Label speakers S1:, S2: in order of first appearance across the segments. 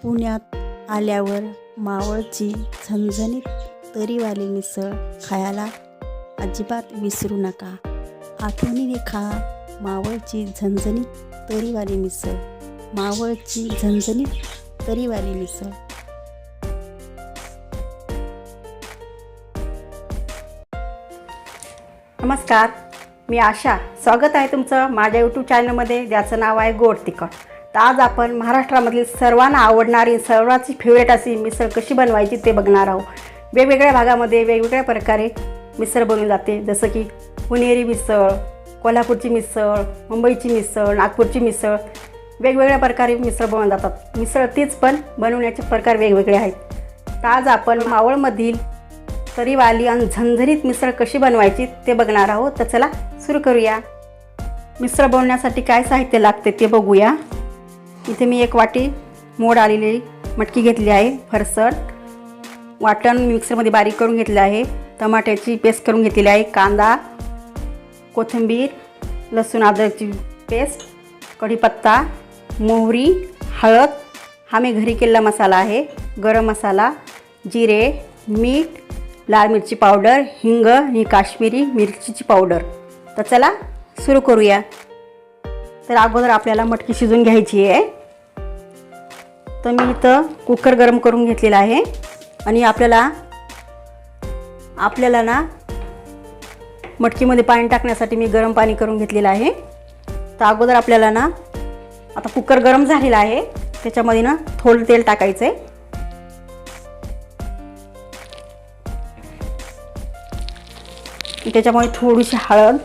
S1: पुण्यात आल्यावर मावळची झणझणीत तरीवाली मिसळ खायला अजिबात विसरू नका। आठवणीने खा मावळची झणझणीत तरीवाली मिसळ। मावळची झणझणीत तरीवाली मिसळ।
S2: नमस्कार, मी आशा। स्वागत आहे तुमचं माझ्या यूट्यूब चॅनलमध्ये, ज्याचं नाव आहे गोड तिखट। तर आज आपण महाराष्ट्रामधील सर्वांना आवडणारी सर्वांची फेवरेट अशी मिसळ कशी बनवायची ते बघणार आहोत। वेगवेगळ्या भागामध्ये वेगवेगळ्या प्रकारे मिसळ बनवली जाते, जसं की पुणेरी मिसळ, कोल्हापूरची मिसळ, मुंबईची मिसळ, नागपूरची मिसळ। वेगवेगळ्या प्रकारे मिसळ बनवली जातात। मिसळ तीच पण बनवण्याचे प्रकार वेगवेगळे आहेत। तर आज आपण मावळमधील तरीवाली आणि झणझणीत मिसळ कशी बनवायची ते बघणार आहोत। तर चला सुरू करूया। मिसळ बनवण्यासाठी काय साहित्य लागते ते बघूया। इथे मी एक वाटी मोड आलेली मटकी घेतली आहे, फरसट वाटण मिक्सरमध्ये बारीक करून घेतले आहे, टमाट्याची पेस्ट करून घेतलेली आहे, कांदा, कोथिंबीर, लसूण अद्रकची पेस्ट, कढीपत्ता, मोहरी, हळद, हा मी घरी केलेला मसाला आहे, गरम मसाला, जिरे, मीठ, लाल मिरची पावडर, हिंग ही काश्मीरी मिरचीची पावडर। तर चला सुरू करूया। तर अगोदर आपल्याला मटकी शिजून घ्यायची आहे। तर मी इथं कुकर गरम करून घेतलेला आहे आणि आपल्याला ना मटकीमध्ये पाणी टाकण्यासाठी मी गरम पाणी करून घेतलेलं आहे। तर अगोदर आपल्याला ना आता कुकर गरम झालेला आहे, त्याच्यामध्ये ना थोडं तेल टाकायचं आहे। त्याच्यामुळे थोडीशी हळद,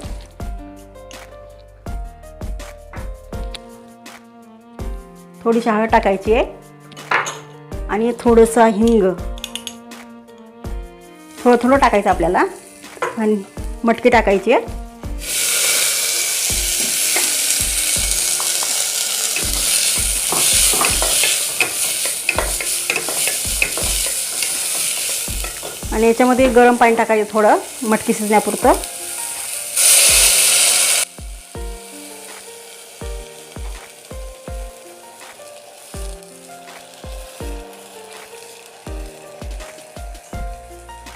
S2: टाकायची आहे आणि थोडंसं हिंग थोडं टाकायचं आपल्याला आणि मटकी टाकायची आहे। आणि याच्यामध्ये गरम पाणी टाकायचं थोडं मटकी शिजण्यापुरतं।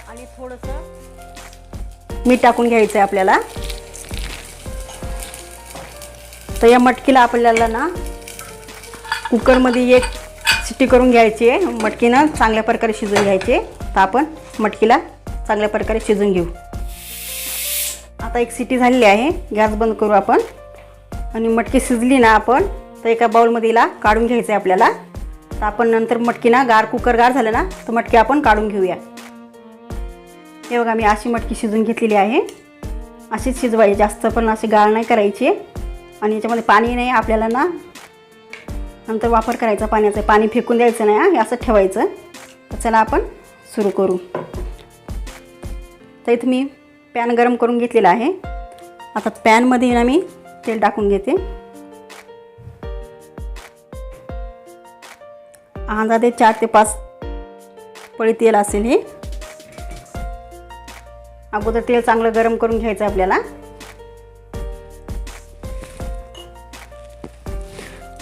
S2: आणि थोडंसं मीठ टाकून घ्यायचं आहे आपल्याला। तर या मटकीला आपल्याला ना कुकरमध्ये एक शिट्टी करून घ्यायची आहे। मटकी ना चांगल्या प्रकारे शिजवून घ्यायची आहे। तर आपण मटकीला चांगल्या प्रकारे शिजवून घेऊ। आता एक शिट्टी झालेली आहे, गॅस बंद करू आपण। आणि मटकी शिजली ना आपण तर एका बाउलमध्ये हिला काढून घ्यायचं आहे आपल्याला। तर आपण नंतर मटकी ना कुकर गार झालं ना तर मटकी आपण काढून घेऊया। हे बघा, मी अशी मटकी शिजवून घेतलेली आहे। अशीच शिजवायची, जास्त पण अशी गाळ नाही करायची। आणि याच्यामध्ये पाणी नाही आपल्याला ना नंतर वापर करायचा पाण्याचा, पाणी फेकून द्यायचं नाही, हे असं ठेवायचं। तर चला आपण सुरू करू। तर इथं मी पॅन गरम करून घेतलेला आहे। आता पॅनमध्ये ना मी तेल टाकून घेते। अंदाजे 4 ते 5 पळी तेल असेल हे। अगोदर तेल चांगलं गरम करून घ्यायचं आपल्याला।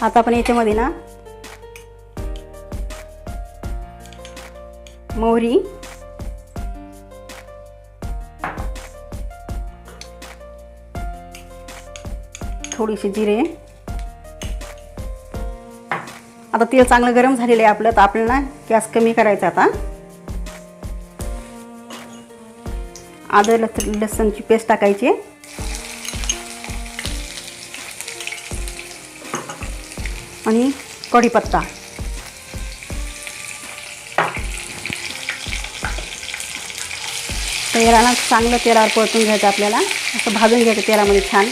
S2: आता आपण याच्यामध्ये ना मोहरी, थोडीशी जिरे, आता तेल चांगलं गरम झालेलं आहे आपलं। तर आपल्याला गॅस कमी करायचा। आता अद्रक लसूणची पेस्ट टाकायची आणि कढीपत्ता। तर याला ना चांगलं तेलावर परतून घ्यायचं आपल्याला, असं भाजून घ्यायचं तेलामध्ये छान।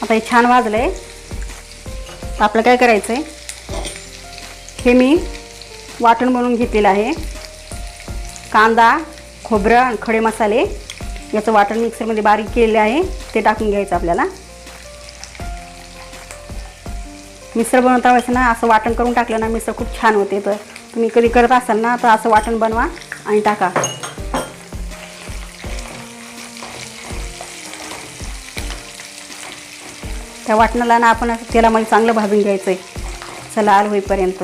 S2: आता हे छान भाजलंय। तर आपलं काय करायचं आहे, हे मी वाटण बनवून घेतलेलं आहे। कांदा, खोबरं आणि खडे मसाले याचं वाटण मिक्सरमध्ये बारीक केलेलं आहे, ते टाकून घ्यायचं आपल्याला। मिसळ बनवता वेळेस ना असं वाटण करून टाकलं ना मिसळ खूप छान होते। तर तुम्ही कधी करत असाल ना तर असं वाटण बनवा आणि टाका. त्या वाटणाला ना आपण असं तेलामध्ये चांगलं भाजून घ्यायचं आहे लाल होईपर्यंत.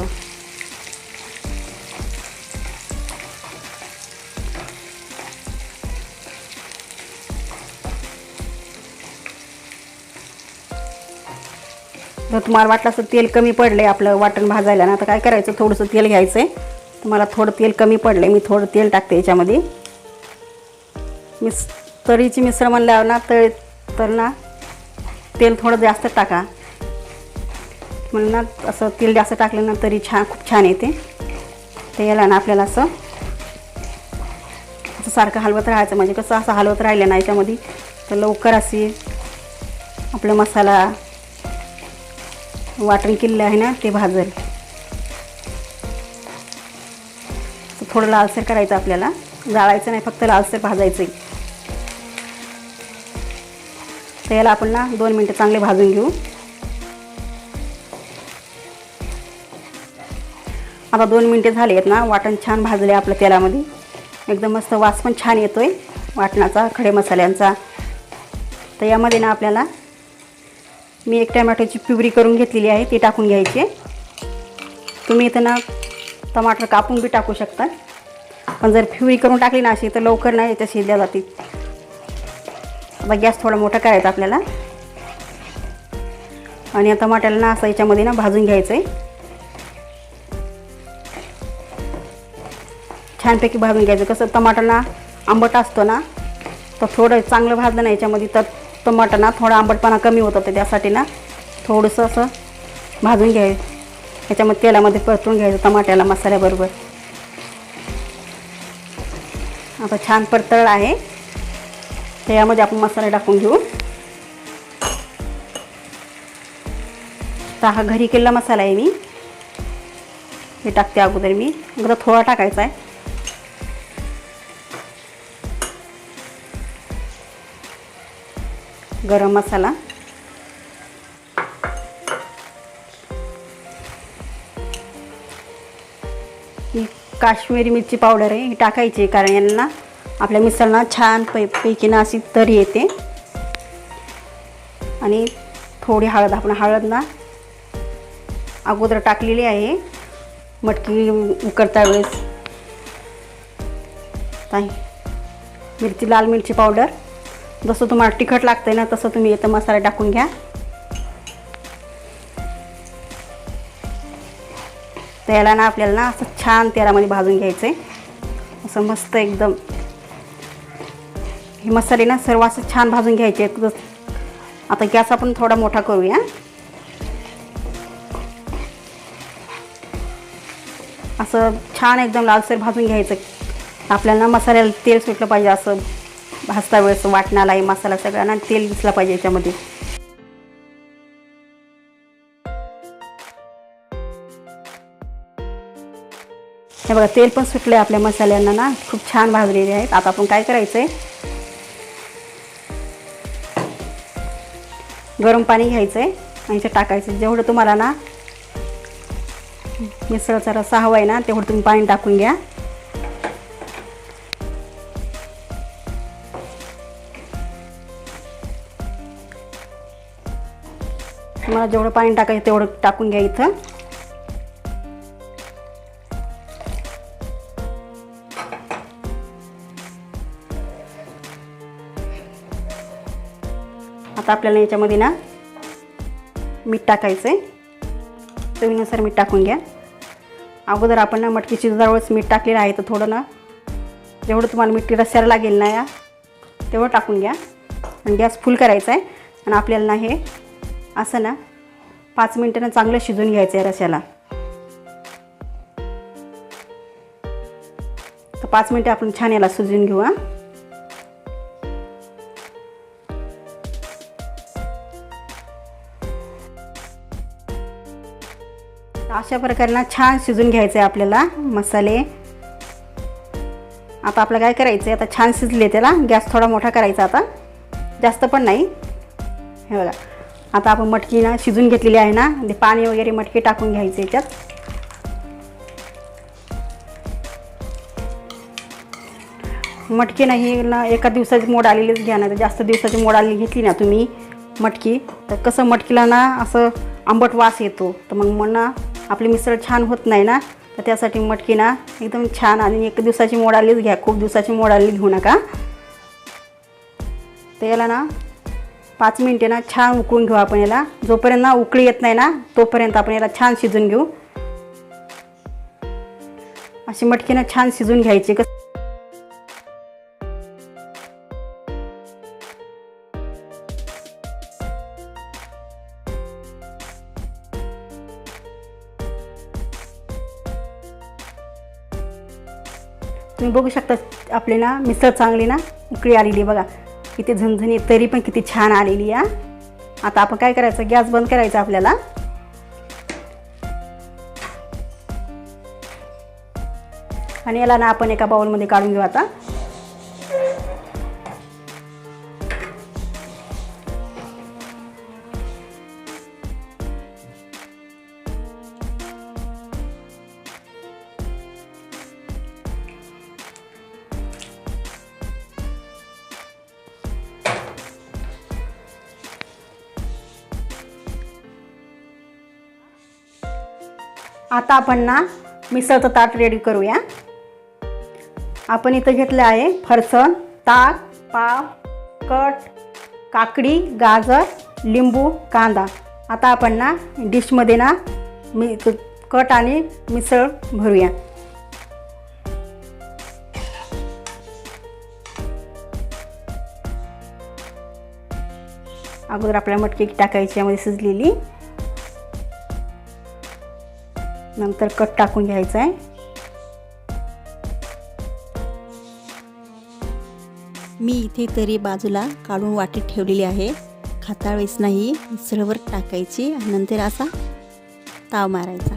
S2: जर तुम्हाला वाटलं असं तेल कमी पडलं आहे आपलं वाटण भाजायला ना, तर काय करायचं, थोडंसं तेल घ्यायचं आहे. तुम्हाला थोडं तेल कमी पडलं आहे, मी थोडं तेल टाकते याच्यामध्ये. तरीची मिसळ म्हणल्यावर ना तर ना तेल थोडं जास्त टाका. म्हणून ना असं तेल जास्त टाकलं ना तरी खूप छान येते. ते याला ना आपल्याला असं सारखं हलवत राहायचं. म्हणजे कसं असं हलवत राहिलं ना याच्यामध्ये तर लवकर अशी आपला मसाला वाटण केलेलं आहे ना ते भाजेल. थोडं लालसर करायचं आपल्याला, जाळायचं नाही, फक्त लालसर भाजायचं आहे. तर याला आपण ना 2 मिनटं चांगले भाजून घेऊ. आता 2 मिनटं झाले आहेत ना, वाटण छान भाजले आपल्या तेलामध्ये. एकदम मस्त वास पण छान येतोय वाटणाचा, खडे मसाल्यांचा. तर यामध्ये ना आपल्याला मी 1 टमॅटोची प्युरी करून घेतलेली आहे, ती टाकून घ्यायची. तुम्ही इथं ना टमाटर कापून बी टाकू शकता, पण जर प्युरी करून टाकली ना अशी तर लवकर नाही याच्या शिजल्या जाते. आता गॅस थोडा मोठा करायचा आपल्याला आणि या टमाट्याला ना असं याच्यामध्ये ना भाजून घ्यायचं आहे. छानपैकी भाजून घ्यायचं. कसं टमाटर ना आंबट असतो ना, तर थोडं चांगलं भाजलं ना याच्यामध्ये तर टमाटर ना थोडा आंबटपणा कमी होतं. तर त्यासाठी ना थोडंसं असं भाजून घ्यायचं, याच्यामध्ये तेलामध्ये परतून घ्यायचं टमाट्याला मसाल्याबरोबर. आता छान परतळलं आहे, तर यामध्ये आपण मसाला टाकून घेऊ. तर हा घरी केलेला मसाला आहे, मी हे टाकते अगोदर. मी अगोदर थोडा टाकायचा आहे. गरम मसाला, ही काश्मीरी मिरची पावडर आहे, ही टाकायची कारण यांना आपल्या मिसळना छान पैकी ना अशी तरी येते. आणि थोडी हळद, आपण हळद ना अगोदर टाकलेली आहे मटकी उकडता वेळेस. मिरची, लाल मिरची पावडर, जसं तुम्हाला तिखट लागतंय ना तसं तुम्ही इथं मसाला टाकून घ्या. त्याला ना आपल्याला ना असं छान तेलामध्ये भाजून घ्यायचं आहे, असं मस्त एकदम. हे मसाले ना सर्व असं छान भाजून घ्यायचे आहेत. आता गॅस आपण थोडा मोठा करूया. असं छान एकदम लालसर भाजून घ्यायचं. आपल्याला मसाल्याला तेल सुटलं पाहिजे, असं भाजता वेळेस वाटणाला आहे मसाला सगळ्यांना तेल दिसलं पाहिजे याच्यामध्ये. हे बघा तेल पण सुटले आपल्या मसाल्यांना ना, खूप छान भाजलेले आहेत. आता आपण काय करायचं आहे, गरम पाणी घ्यायचं आहे आणि इथे टाकायचं. जेवढं तुम्हाला ना मिसळचा रस्सा हवा आहे ना तेवढं तुम्ही पाणी टाकून घ्या. तुम्हाला जेवढं पाणी टाकायचं तेवढं टाकून घ्या इथं. आता आपल्याला याच्यामध्ये ना मीठ टाकायचं आहे, चवीनुसार मीठ टाकून घ्या. अगोदर आपण ना मटकी शिजल्यावरच मीठ टाकलेलं आहे, तर थोडं ना जेवढं तुम्हाला मीठ रस्स्याला लागेल ना तेवढं टाकून घ्या. आणि गॅस फुल करायचा आहे आणि आपल्याला ना हे असं ना 5 मिनिटांना चांगलं शिजून घ्यायचं आहे रस्स्याला. तर 5 मिनिटं आपण छान याला शिजून घेऊ. अशा प्रकारे ना छान शिजून घ्यायचं आहे आपल्याला मसाले. आता आपलं काय करायचं आहे, आता छान शिजले त्याला गॅस थोडा मोठा करायचा, आता जास्त पण नाही. हे बघा आता आपण मटकी ना शिजून घेतलेली आहे ना, ते पाणी वगैरे मटकी टाकून घ्यायचं याच्यात. मटकी नाही ना एका दिवसाची मोड आलेलीच घ्या ना, तर जास्त दिवसाची मोड आलेली घेतली ना तुम्ही मटकी, तर कसं मटकीला ना असं आंबट वास येतो, तर मग ना आपली मिसळ छान होत नाही ना. तर त्यासाठी मटकी ना एकदम छान आणि एक दिवसाची मोड आलेलीच घ्या, खूप दिवसाची मोड आलेली घेऊ नका. तर याला ना 5 मिनिटे ना छान उकळून घेऊ आपण याला. जोपर्यंत ना उकळी येत नाही ना तोपर्यंत आपण याला छान शिजून घेऊ. अशी मटकी ना छान शिजून घ्यायची. तुम्ही बघू शकता आपली ना मिसळ चांगली ना उकळी आलेली बघा, किती झणझणीत, तरी पण किती छान आलेली आहे. आता आपण काय करायचं, गॅस बंद करायचा आपल्याला. आणि याला ना आपण एका बाउलमध्ये काढून घेऊ आता. आता आपण ना मिसळचं ताट रेडी करूया. आपण इथं घेतलं आहे फरसाण, ताक, पाव, कट, काकडी, गाजर, लिंबू, कांदा. आता आपण ना डिशमध्ये ना कट आणि मिसळ भरूया. अगोदर आपल्याला मटकी टाकायची यामध्ये शिजलेली, नंतर कट टाकून घ्यायचा आहे.
S1: मी इथे तरी बाजूला काढून वाटीत ठेवलेली आहे. खाता वेळेस नाही मिसळवर टाकायची आणि नंतर असा ताव मारायचा.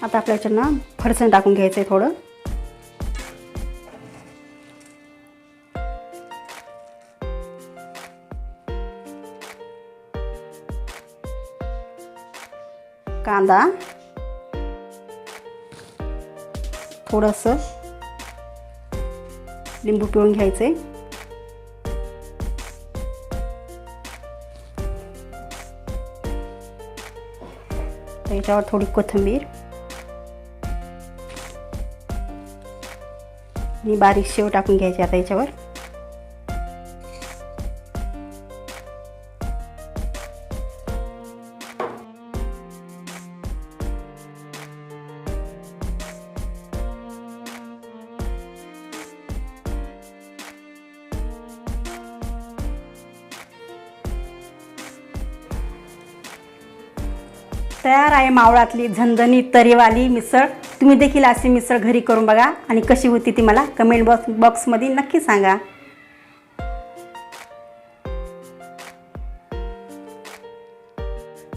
S2: आता आपल्या याच्यात ना फरसाण टाकून घ्यायचं आहे थोडं. कांदा, थोडंसं लिंबू पिळून घ्यायचे, त्याच्यावर थोडी कोथिंबीर आणि बारीक शेव टाकून घ्यायची आता याच्यावर. तयार आहे मावळातली झणझणीत तरीवाली मिसळ. तुम्ही देखील अशी मिसळ घरी करून बघा आणि कशी होती ती मला कमेंट बॉक्समध्ये नक्की सांगा.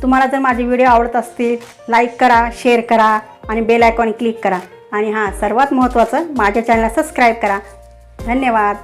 S2: तुम्हाला जर माझे व्हिडिओ आवडत असतील लाईक करा, शेअर करा आणि बेल आयकॉन क्लिक करा. आणि हां, सर्वात महत्त्वाचं माझ्या चॅनलला सबस्क्राईब करा. धन्यवाद.